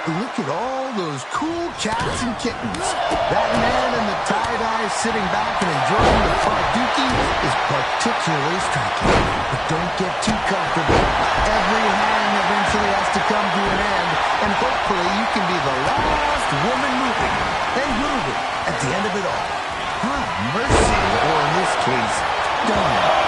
Look at all those cool cats and kittens. That man in the tie-dye sitting back and enjoying the Dookie is particularly striking. But don't get too comfortable. Every hang eventually has to come to an end, and hopefully you can be the last woman moving and grooving at the end of it all. Mercy, or in this case, done.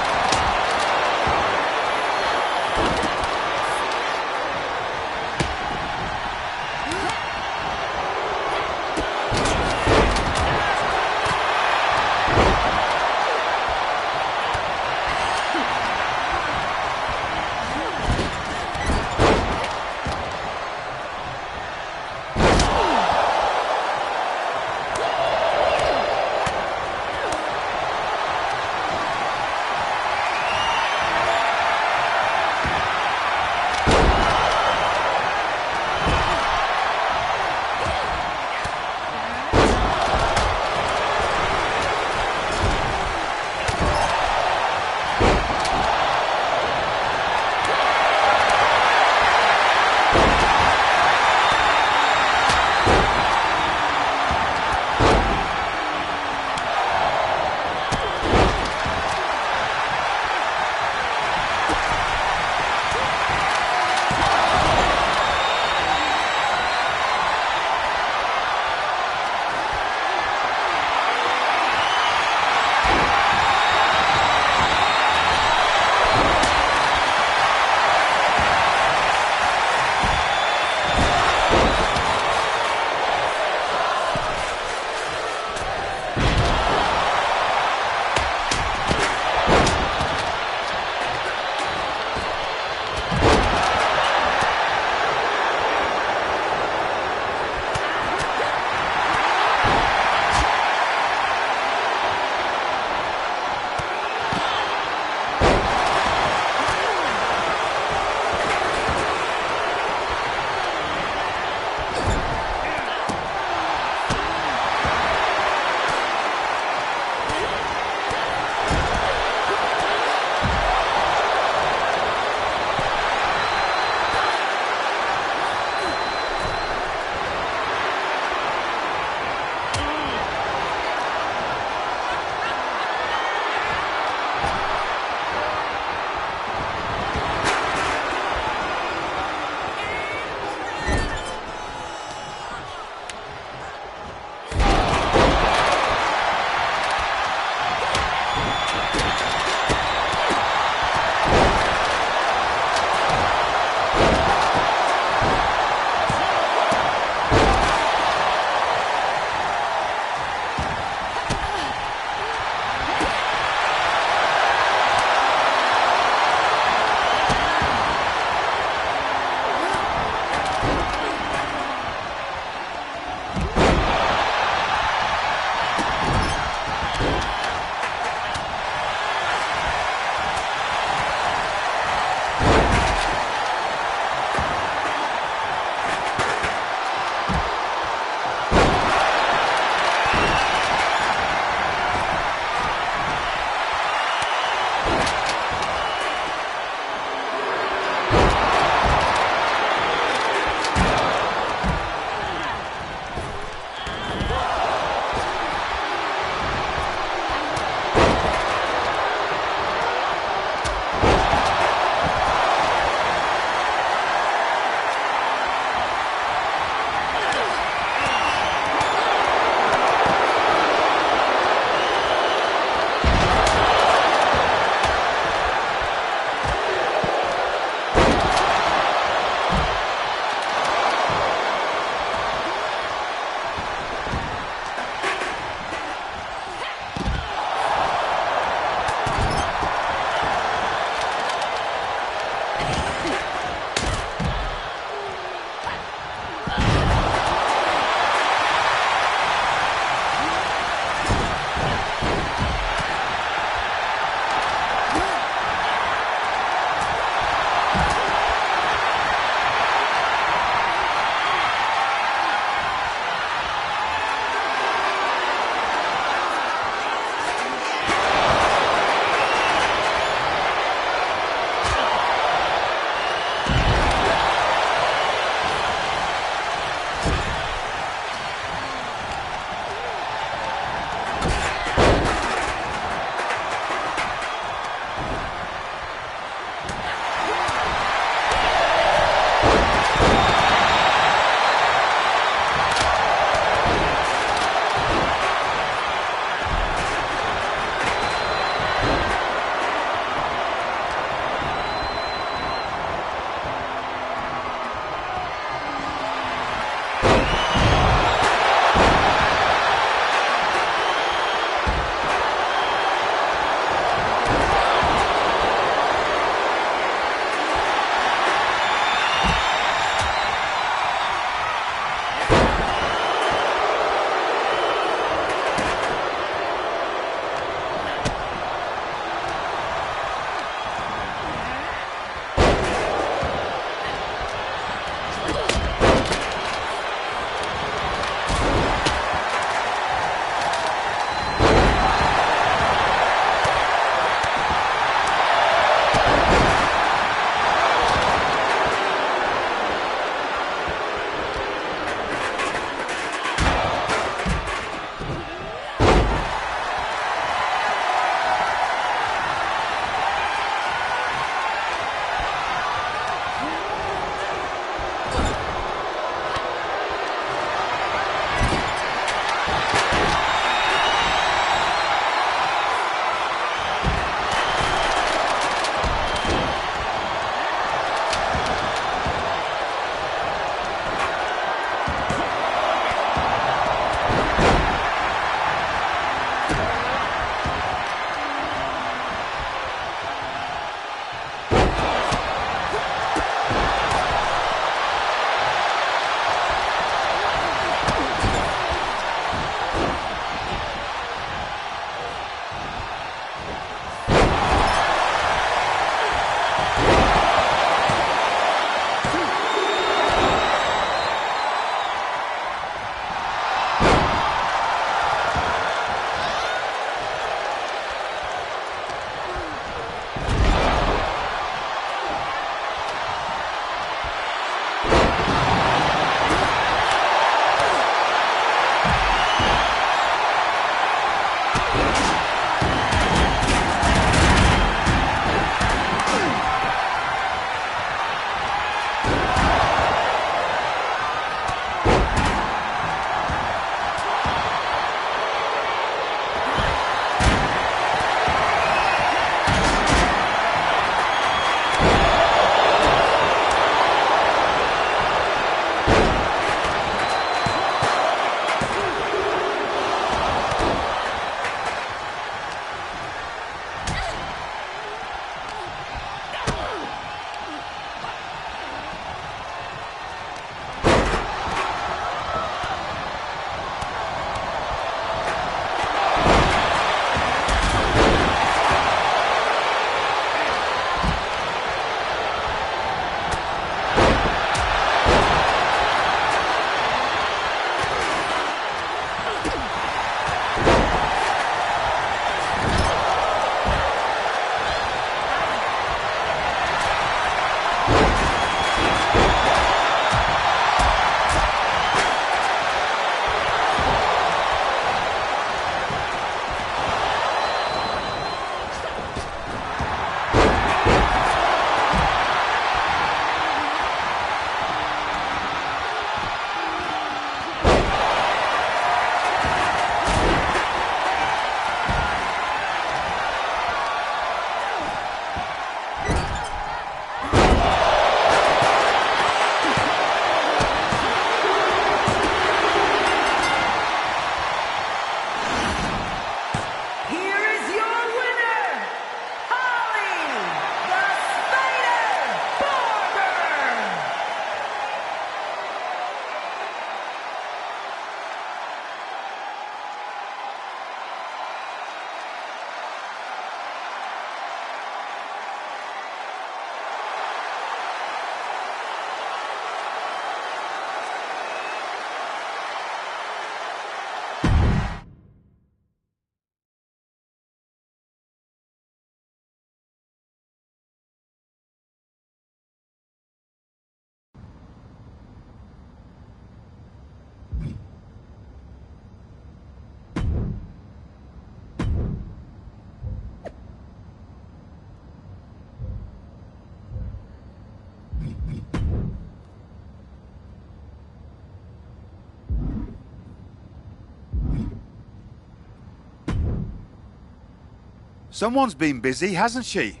Someone's been busy, hasn't she?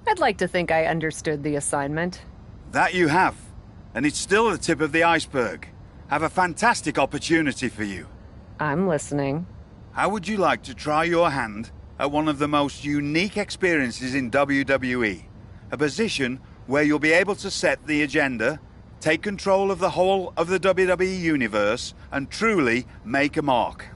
I'd like to think I understood the assignment. That you have. And it's still the tip of the iceberg. Have a fantastic opportunity for you. I'm listening. How would you like to try your hand at one of the most unique experiences in WWE? A position where you'll be able to set the agenda, take control of the whole of the WWE universe, and truly make a mark.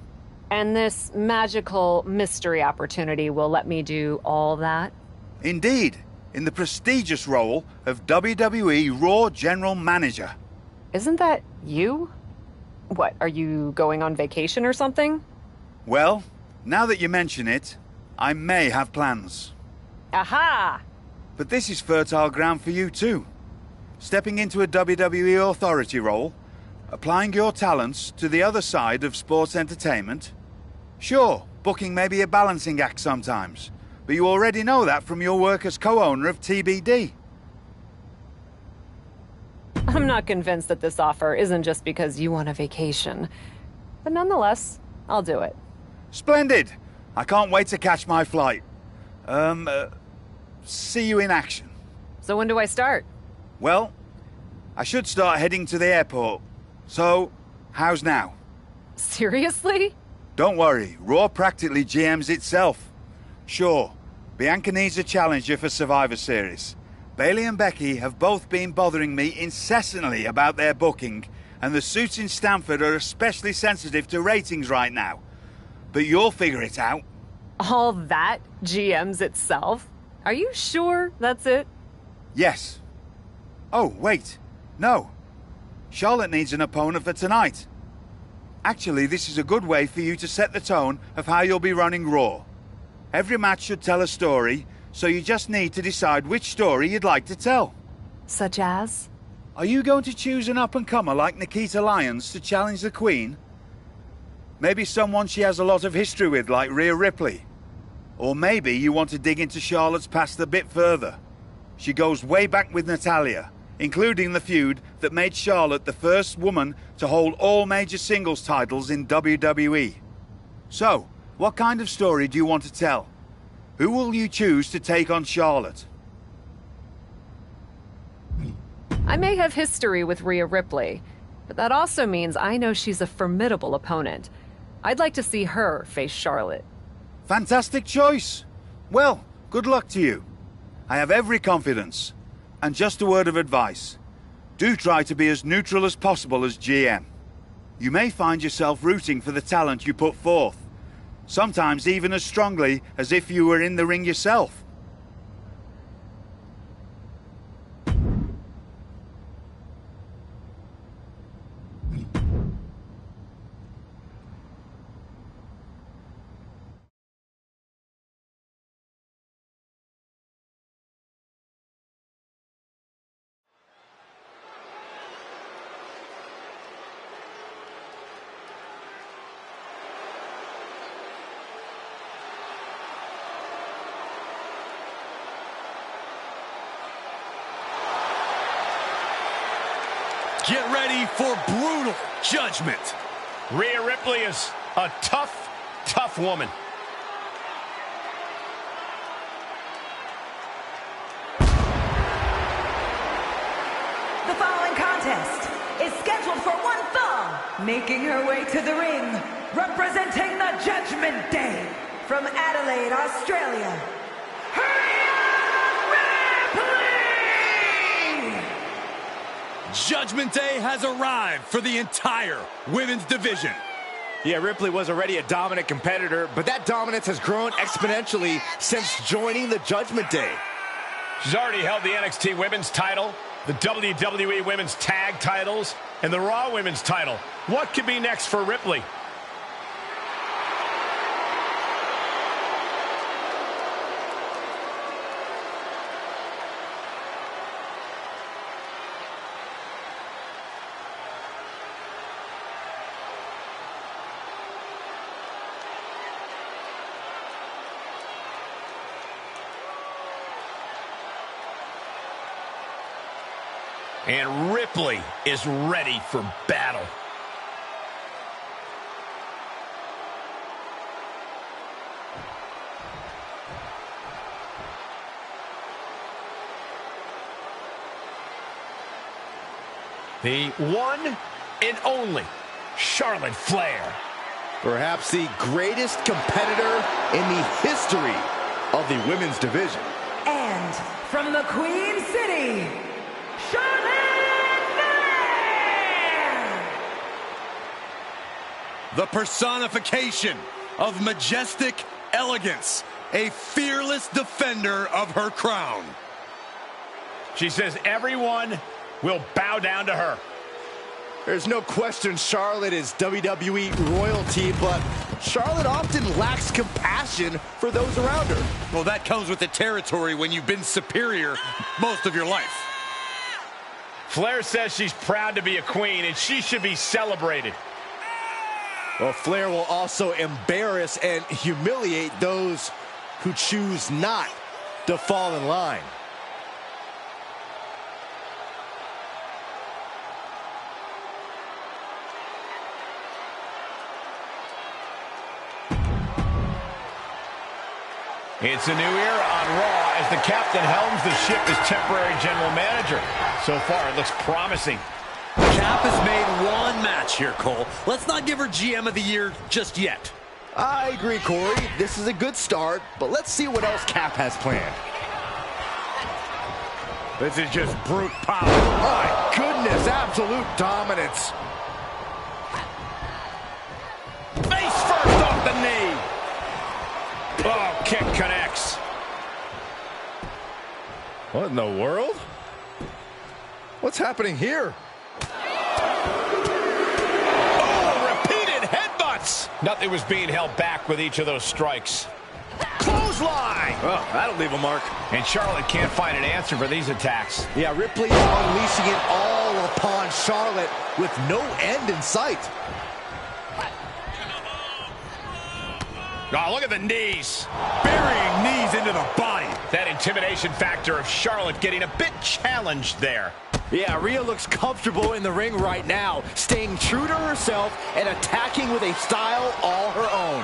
And this magical mystery opportunity will let me do all that? Indeed, in the prestigious role of WWE Raw General Manager. Isn't that you? What, are you going on vacation or something? Well, now that you mention it, I may have plans. Aha! But this is fertile ground for you too. Stepping into a WWE authority role, applying your talents to the other side of sports entertainment. Sure, booking may be a balancing act sometimes, but you already know that from your work as co-owner of TBD. I'm not convinced that this offer isn't just because you want a vacation. But nonetheless, I'll do it. Splendid! I can't wait to catch my flight. See you in action. So when do I start? Well, I should start heading to the airport. So, how's now? Seriously? Don't worry, Raw practically GMs itself. Sure, Bianca needs a challenger for Survivor Series. Bayley and Becky have both been bothering me incessantly about their booking, and the suits in Stamford are especially sensitive to ratings right now. But you'll figure it out. All that GMs itself? Are you sure that's it? Yes. Oh, wait. No. Charlotte needs an opponent for tonight. Actually, this is a good way for you to set the tone of how you'll be running Raw. Every match should tell a story, so you just need to decide which story you'd like to tell. Such as? Are you going to choose an up-and-comer like Nikita Lyons to challenge the Queen? Maybe someone she has a lot of history with, like Rhea Ripley. Or maybe you want to dig into Charlotte's past a bit further. She goes way back with Natalya, including the feud that made Charlotte the first woman to hold all major singles titles in WWE. So, what kind of story do you want to tell? Who will you choose to take on Charlotte? I may have history with Rhea Ripley, but that also means I know she's a formidable opponent. I'd like to see her face Charlotte. Fantastic choice. Well, good luck to you. I have every confidence. And just a word of advice. Do try to be as neutral as possible as GM. You may find yourself rooting for the talent you put forth. Sometimes even as strongly as if you were in the ring yourself. Get ready for brutal judgment. Rhea Ripley is a tough, tough woman. The following contest is scheduled for one fall, making her way to the ring, representing the Judgment Day from Adelaide, Australia. Judgment Day has arrived for the entire women's division. Yeah, Ripley was already a dominant competitor, but that dominance has grown exponentially since joining the Judgment Day. She's already held the NXT Women's title, the WWE Women's Tag titles, and the Raw Women's title. What could be next for Ripley? And Ripley is ready for battle. The one and only Charlotte Flair. Perhaps the greatest competitor in the history of the women's division. And from the Queen City, Charlotte Flair! The personification of majestic elegance, a fearless defender of her crown. She says everyone will bow down to her. There's no question Charlotte is WWE royalty, but Charlotte often lacks compassion for those around her. Well, that comes with the territory when you've been superior most of your life. Flair says she's proud to be a queen, and she should be celebrated. Well, Flair will also embarrass and humiliate those who choose not to fall in line. It's a new era on Raw as the captain helms the ship as temporary general manager. So far, it looks promising. Cap has made one match here, Cole. Let's not give her GM of the Year just yet. I agree, Corey. This is a good start, but let's see what else Cap has planned. This is just brute power. My goodness, absolute dominance. Face first off the knee. Oh, kick connects. What in the world? What's happening here? Oh, repeated headbutts. Nothing was being held back with each of those strikes. Clothesline. Oh, that'll leave a mark. And Charlotte can't find an answer for these attacks. Yeah, Ripley unleashing it all upon Charlotte with no end in sight. Oh, look at the knees. Burying knees into the body. That intimidation factor of Charlotte getting a bit challenged there. Yeah, Rhea looks comfortable in the ring right now, staying true to herself and attacking with a style all her own.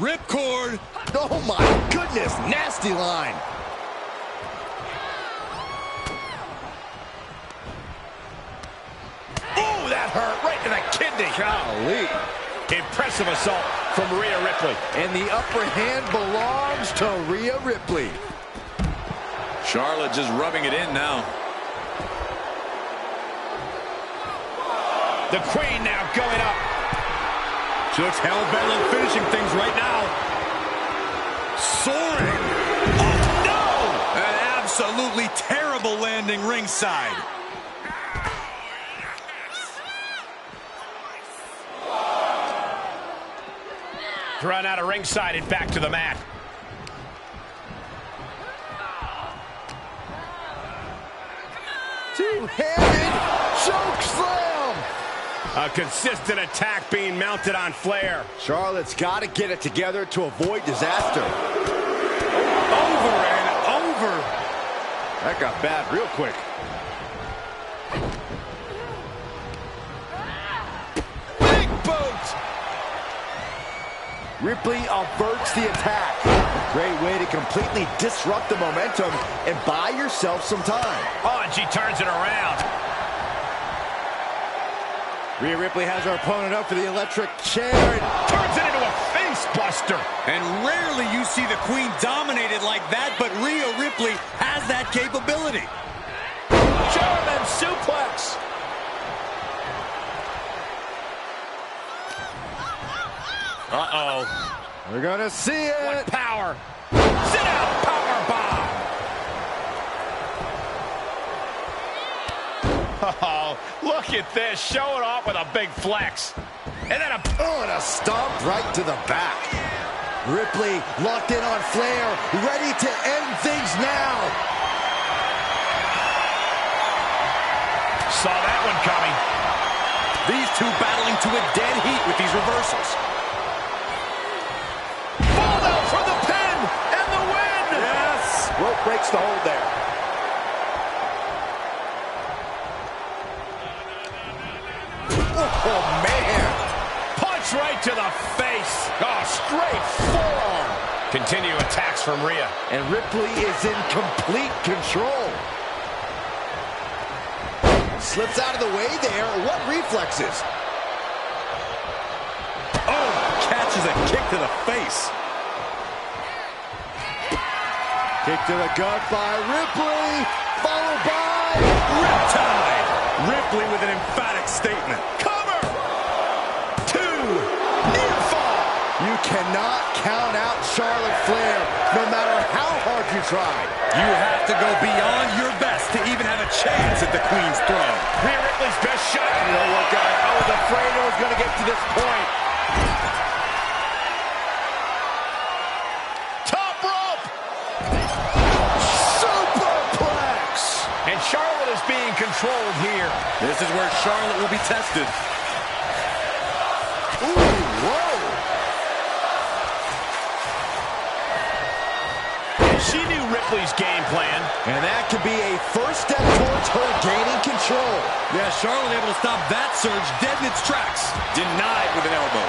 Ripcord. Oh my goodness, nasty line. Oh, that hurt right to the kidney. Golly. Impressive assault from Rhea Ripley. And the upper hand belongs to Rhea Ripley. Charlotte just rubbing it in now. The Queen now going up. She looks hell-bent on finishing things right now. Soaring. Oh, no! An absolutely terrible landing ringside. Run out of ringside and back to the mat. Two-handed choke slam. A consistent attack being mounted on Flair. Charlotte's got to get it together to avoid disaster. Over and over. That got bad real quick. Big boot. Ripley averts the attack. Great way to completely disrupt the momentum and buy yourself some time. Oh, and she turns it around. Rhea Ripley has her opponent up for the electric chair and Turns it into a face buster. And rarely you see the Queen dominated like that, but Rhea Ripley has that capability. German suplex. Uh-oh. We're gonna see it. What power. Sit out power bomb. Oh, look at this. Showing off with a big flex. And then and a stomp right to the back. Ripley locked in on Flair, ready to end things now. saw that one coming. These two battling to a dead heat with these reversals. Fall out for the pin and the win. Yes. Rope breaks the hold there. Oh, man. Punch right to the face. Oh, straight forearm. Continue attacks from Rhea. And Ripley is in complete control. Slips out of the way there. What reflexes? Oh, catches a kick to the face. Kick to the gut by Ripley, followed by Riptide. Ripley with an emphatic statement. cover. 2, near fall. You cannot count out Charlotte Flair, no matter how hard you try. You have to go beyond your best to even have a chance at the Queen's throne. Rhea Ripley's best shot. You know what, guys? I was afraid it was going to get to this point. Top rope. Superplex. And Charlotte is being controlled here. This is where Charlotte will be tested. Ooh, whoa. She knew Ripley's game plan. And that could be a first step towards her gaining control. Yeah, Charlotte able to stop that surge dead in its tracks. Denied with an elbow.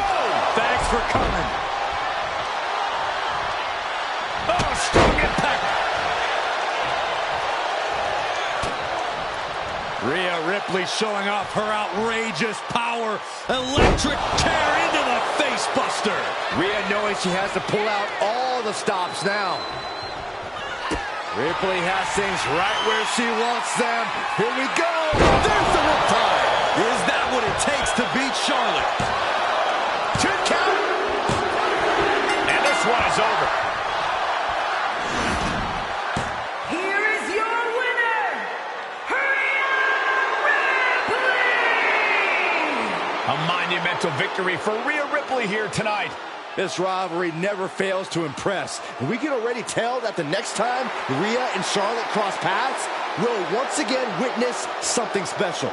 Boom! Thanks for coming. Oh, strong impact. Rhea Ripley showing off her outrageous power. Electric chair into the face buster. Rhea knowing she has to pull out all the stops now. Ripley has things right where she wants them. Here we go. There's the riptide. Is that what it takes to beat Charlotte? 2 count. And this one is over. Here is your winner, Rhea Ripley! A monumental victory for Rhea Ripley here tonight. This rivalry never fails to impress. And we can already tell that the next time Rhea and Charlotte cross paths, we'll once again witness something special.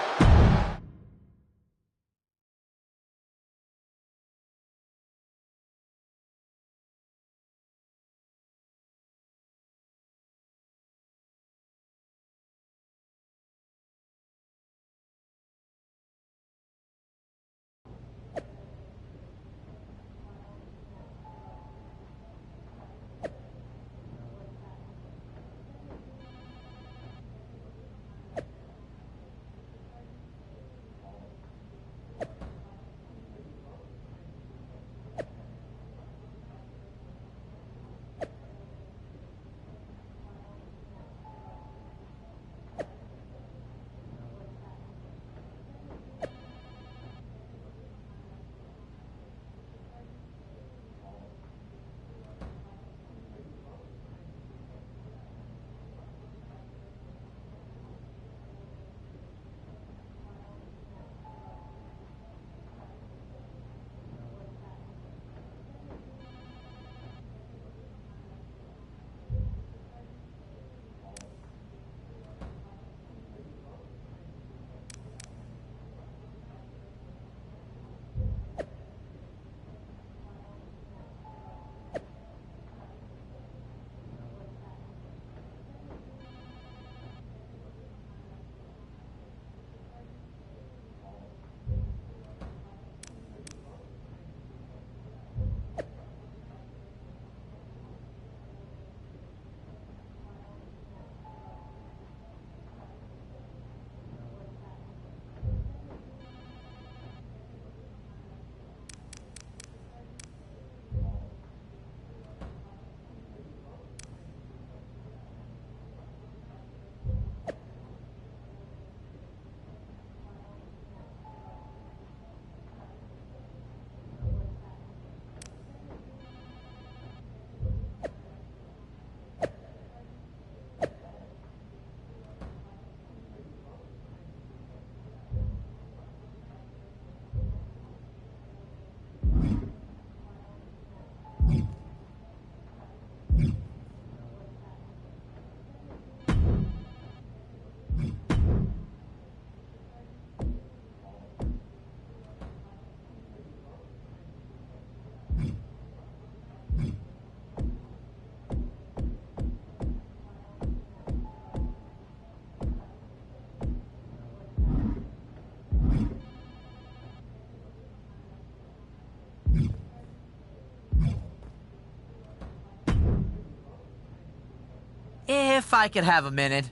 if I could have a minute.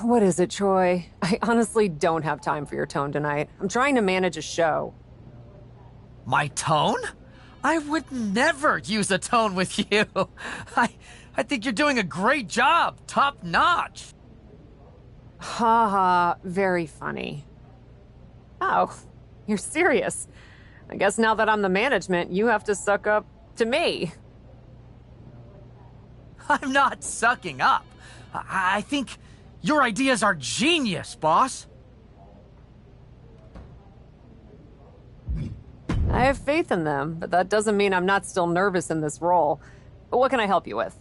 What is it, Troy? I honestly don't have time for your tone tonight. I'm trying to manage a show. My tone? I would never use a tone with you. I think you're doing a great job. Top notch. Ha ha, very funny. Oh, you're serious. I guess now that I'm the management, you have to suck up to me. I'm not sucking up. I think your ideas are genius, boss. I have faith in them, but that doesn't mean I'm not still nervous in this role. What can I help you with?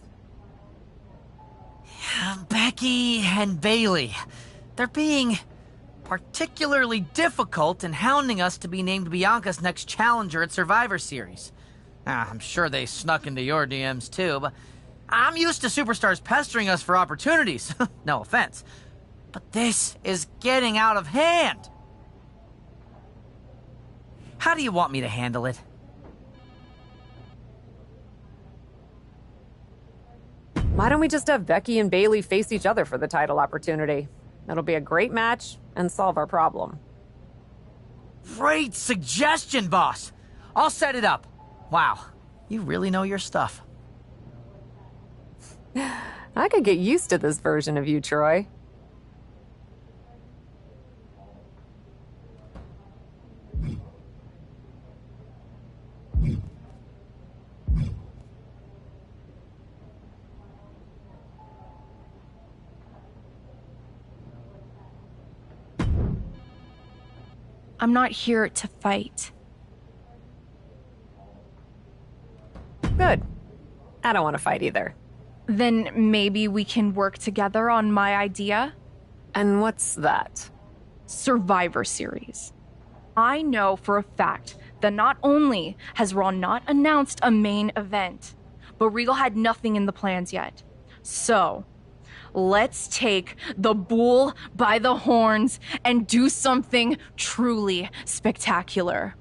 Becky and Bailey. They're being particularly difficult in hounding us to be named Bianca's next challenger at Survivor Series. I'm sure they snuck into your DMs too, but I'm used to superstars pestering us for opportunities. No offense. But this is getting out of hand. How do you want me to handle it? Why don't we just have Becky and Bailey face each other for the title opportunity? That'll be a great match and solve our problem. Great suggestion, boss. I'll set it up. Wow, you really know your stuff. I could get used to this version of you, Troy. I'm not here to fight. Good. I don't want to fight either. Then maybe we can work together on my idea? And what's that? Survivor Series. I know for a fact that not only has Raw not announced a main event, but Regal had nothing in the plans yet. So, let's take the bull by the horns and do something truly spectacular.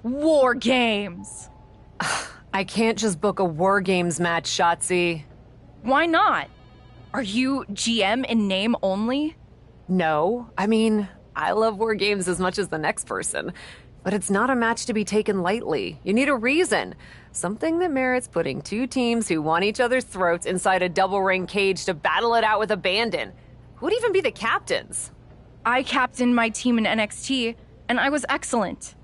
War Games! I can't just book a War Games match, Shotzi. Why not? Are you GM in name only? No. I mean, I love War Games as much as the next person. But it's not a match to be taken lightly. You need a reason. Something that merits putting two teams who want each other's throats inside a double ring cage to battle it out with abandon. Who'd even be the captains? I captained my team in NXT, and I was excellent.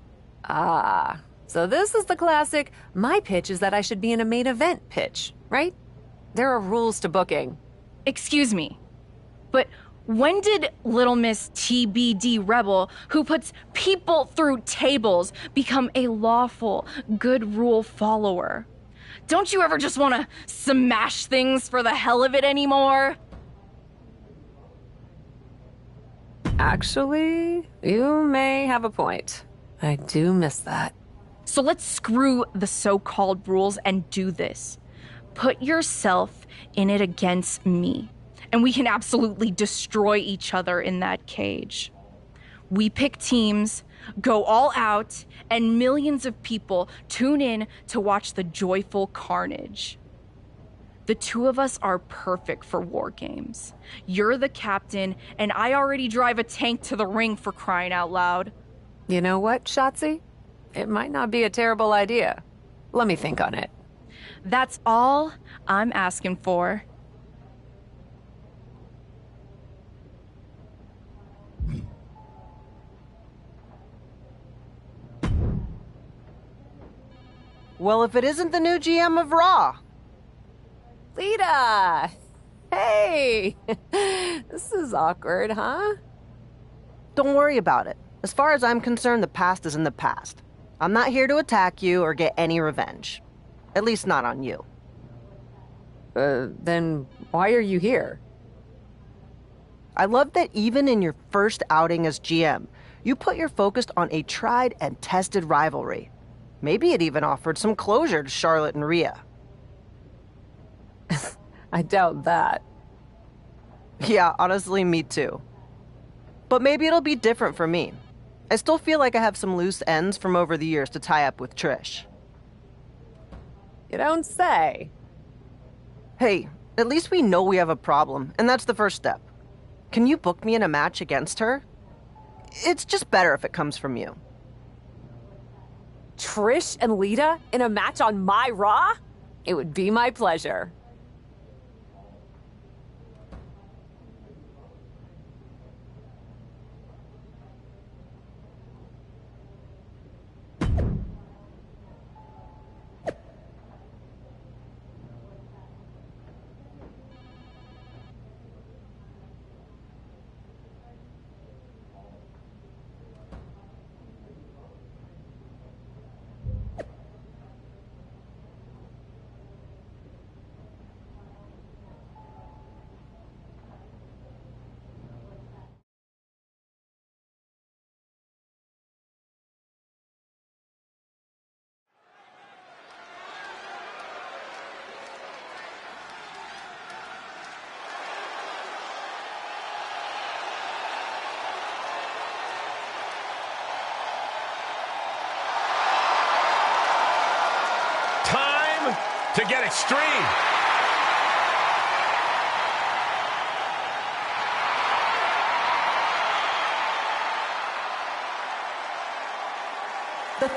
Ah, so this is the classic, my pitch is that I should be in a main event pitch, right? There are rules to booking. Excuse me, but when did Little Miss TBD Rebel, who puts people through tables, become a lawful, good rule follower? Don't you ever just want to smash things for the hell of it anymore? Actually, you may have a point. I do miss that. So let's screw the so-called rules and do this. Put yourself in it against me, and we can absolutely destroy each other in that cage. We pick teams, go all out, and millions of people tune in to watch the joyful carnage. The two of us are perfect for War Games. You're the captain, and I already drive a tank to the ring, for crying out loud. You know what, Shotzi? It might not be a terrible idea. Let me think on it. That's all I'm asking for. Well, if it isn't the new GM of Raw. Lita! Hey! This is awkward, huh? Don't worry about it. As far as I'm concerned, the past is in the past. I'm not here to attack you or get any revenge. At least not on you. Then why are you here? I love that even in your first outing as GM, you put your focus on a tried and tested rivalry. Maybe it even offered some closure to Charlotte and Rhea. I doubt that. Yeah, honestly, me too. But maybe it'll be different for me. I still feel like I have some loose ends from over the years to tie up with Trish. You don't say. Hey, at least we know we have a problem, and that's the first step. Can you book me in a match against her? It's just better if it comes from you. Trish and Lita in a match on my Raw? It would be my pleasure. Time to get extreme. The